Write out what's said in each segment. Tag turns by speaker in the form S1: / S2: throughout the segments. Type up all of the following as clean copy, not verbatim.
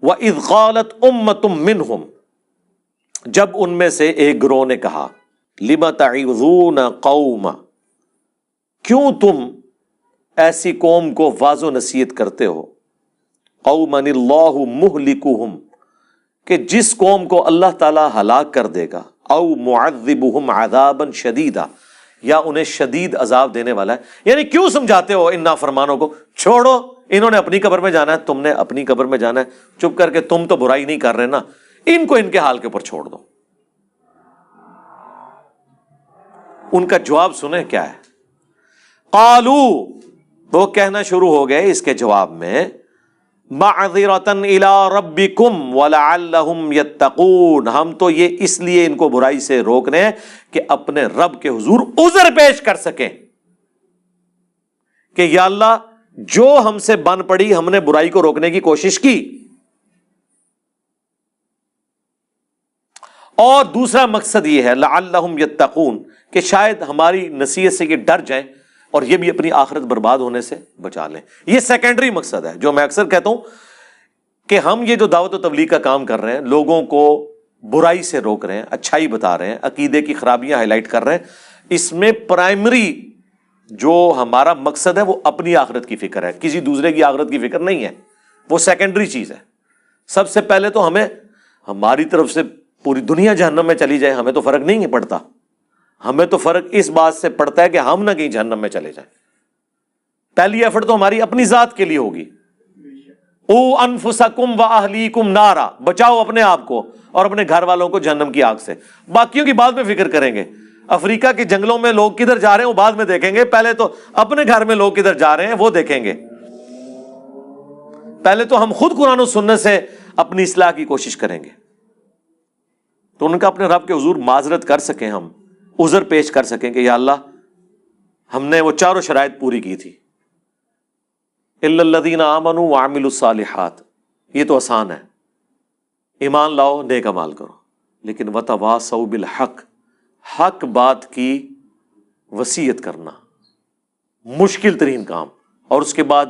S1: وَإِذْ قَالَتْ أُمَّةٌ مِّنْهُمْ، جب ان میں سے ایک گروہ نے کہا، لِمَ تَعِظُونَ قَوْمًا، کیوں تم ایسی قوم کو واعظ و نصیحت کرتے ہو، قَوْمًا اللَّهُ مُهْلِكُهُمْ، کہ جس قوم کو اللہ تعالی ہلاک کر دے گا، او معذبهم عذابا شدیدا، یا انہیں شدید عذاب دینے والا ہے۔ یعنی کیوں سمجھاتے ہو ان نافرمانوں کو، چھوڑو، انہوں نے اپنی قبر میں جانا ہے، تم نے اپنی قبر میں جانا ہے، چپ کر کے تم تو برائی نہیں کر رہے نا، ان کو ان کے حال کے اوپر چھوڑ دو۔ ان کا جواب سنیں کیا ہے، قالو، وہ کہنا شروع ہو گئے اس کے جواب میں، معذرۃ الی ربکم ولعلہم یتقون، ہم تو یہ اس لیے ان کو برائی سے روکنے ہیں کہ اپنے رب کے حضور عذر پیش کر سکیں کہ یا اللہ جو ہم سے بن پڑی، ہم نے برائی کو روکنے کی کوشش کی۔ اور دوسرا مقصد یہ ہے لعلہم یتقون، کہ شاید ہماری نصیحت سے یہ ڈر جائیں اور یہ بھی اپنی آخرت برباد ہونے سے بچا لیں۔ یہ سیکنڈری مقصد ہے جو میں اکثر کہتا ہوں کہ ہم یہ جو دعوت و تبلیغ کا کام کر رہے ہیں، لوگوں کو برائی سے روک رہے ہیں، اچھائی بتا رہے ہیں، عقیدے کی خرابیاں ہائی لائٹ کر رہے ہیں، اس میں پرائمری جو ہمارا مقصد ہے وہ اپنی آخرت کی فکر ہے، کسی دوسرے کی آخرت کی فکر نہیں ہے، وہ سیکنڈری چیز ہے۔ سب سے پہلے تو ہمیں ہماری طرف سے پوری دنیا جہنم میں چلی جائے ہمیں تو فرق نہیں پڑتا، ہمیں تو فرق اس بات سے پڑتا ہے کہ ہم نہ کہیں جہنم میں چلے جائیں۔ پہلی ایفرٹ تو ہماری اپنی ذات کے لیے ہوگی، او انفسکم و اہلیکم نارا، بچاؤ اپنے آپ کو اور اپنے گھر والوں کو جہنم کی آگ سے، باقیوں کی بعد میں فکر کریں گے۔ افریقہ کے جنگلوں میں لوگ کدھر جا رہے ہیں وہ بعد میں دیکھیں گے، پہلے تو اپنے گھر میں لوگ کدھر جا رہے ہیں وہ دیکھیں گے۔ پہلے تو ہم خود قرآن و سنت سے اپنی اصلاح کی کوشش کریں گے، تو ان کا اپنے رب کے حضور معذرت کر سکیں، ہم عذر پیش کر سکیں کہ یا اللہ ہم نے وہ چاروں شرائط پوری کی تھی، الا الذین آمنوا وعملوا الصالحات، یہ تو آسان ہے، ایمان لاؤ نیک اعمال کرو، لیکن وتواصوا بالحق، حق بات کی وصیت کرنا مشکل ترین کام، اور اس کے بعد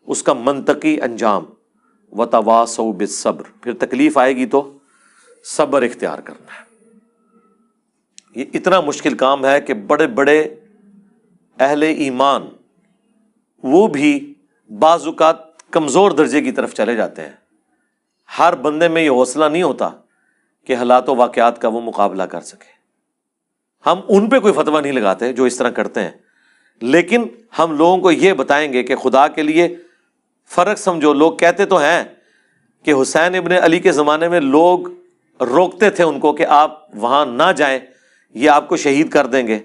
S1: اس کا منطقی انجام، وتواصوا بالصبر، پھر تکلیف آئے گی تو صبر اختیار کرنا ہے۔ یہ اتنا مشکل کام ہے کہ بڑے بڑے اہل ایمان وہ بھی بعض اوقات کمزور درجے کی طرف چلے جاتے ہیں۔ ہر بندے میں یہ حوصلہ نہیں ہوتا کہ حالات و واقعات کا وہ مقابلہ کر سکے۔ ہم ان پہ کوئی فتویٰ نہیں لگاتے جو اس طرح کرتے ہیں، لیکن ہم لوگوں کو یہ بتائیں گے کہ خدا کے لیے فرق سمجھو۔ لوگ کہتے تو ہیں کہ حسین ابن علی کے زمانے میں لوگ روکتے تھے ان کو کہ آپ وہاں نہ جائیں، یہ آپ کو شہید کر دیں گے،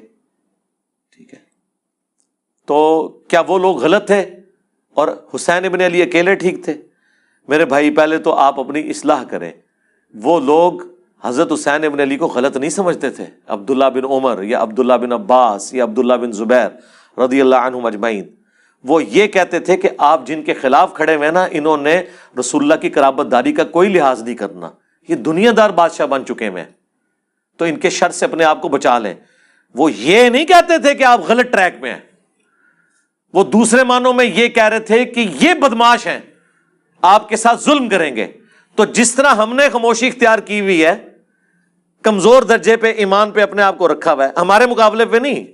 S1: ٹھیک ہے، تو کیا وہ لوگ غلط تھے اور حسین ابن علی اکیلے ٹھیک تھے؟ میرے بھائی پہلے تو آپ اپنی اصلاح کریں۔ وہ لوگ حضرت حسین ابن علی کو غلط نہیں سمجھتے تھے، عبداللہ بن عمر یا عبداللہ بن عباس یا عبداللہ بن زبیر رضی اللہ عنہم اجمعین، وہ یہ کہتے تھے کہ آپ جن کے خلاف کھڑے ہوئے نا، انہوں نے رسول اللہ کی قرابت داری کا کوئی لحاظ نہیں کرنا، یہ دنیا دار بادشاہ بن چکے ہیں، تو ان کے شر سے اپنے آپ کو بچا لیں۔ وہ یہ نہیں کہتے تھے کہ آپ غلط ٹریک پہ ہیں، وہ دوسرے معنوں میں یہ کہہ رہے تھے کہ یہ بدماش ہیں، آپ کے ساتھ ظلم کریں گے۔ تو جس طرح ہم نے خاموشی اختیار کی ہوئی ہے، کمزور درجے پہ ایمان پہ اپنے آپ کو رکھا ہوا ہے، ہمارے مقابلے پہ نہیں،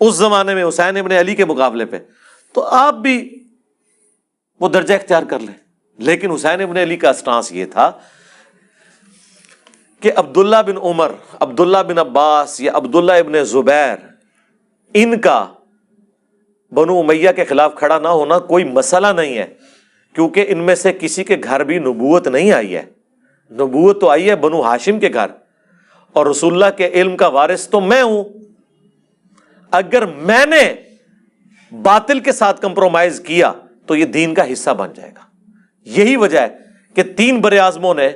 S1: اس زمانے میں حسین ابن علی کے مقابلے پہ، تو آپ بھی وہ درجہ اختیار کر لیں۔ لیکن حسین ابن علی کا اسٹانس یہ تھا کہ عبداللہ بن عمر، عبداللہ بن عباس یا عبداللہ ابن زبیر، ان کا بنو امیہ کے خلاف کھڑا نہ ہونا کوئی مسئلہ نہیں ہے، کیونکہ ان میں سے کسی کے گھر بھی نبوت نہیں آئی ہے، نبوت تو آئی ہے بنو ہاشم کے گھر، اور رسول اللہ کے علم کا وارث تو میں ہوں۔ اگر میں نے باطل کے ساتھ کمپرومائز کیا تو یہ دین کا حصہ بن جائے گا۔ یہی وجہ ہے کہ 3 بر اعظموں نے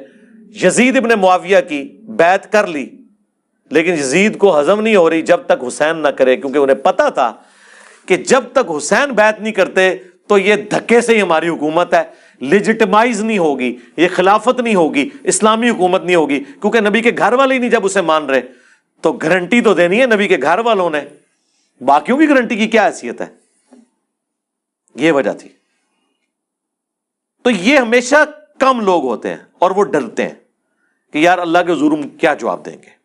S1: یزید ابن معاویہ کی بیعت کر لی، لیکن یزید کو ہضم نہیں ہو رہی جب تک حسین نہ کرے، کیونکہ انہیں پتا تھا کہ جب تک حسین بیعت نہیں کرتے تو یہ دھکے سے ہی ہماری حکومت ہے، لیجٹمائز نہیں ہوگی، یہ خلافت نہیں ہوگی، اسلامی حکومت نہیں ہوگی، کیونکہ نبی کے گھر والے ہی نہیں جب اسے مان رہے، تو گارنٹی تو دینی ہے نبی کے گھر والوں نے، باقیوں کی گارنٹی کی کیا حیثیت ہے؟ یہ وجہ تھی۔ تو یہ ہمیشہ کم لوگ ہوتے ہیں اور وہ ڈرتے ہیں کہ یار اللہ کے حضور ہم کیا جواب دیں گے.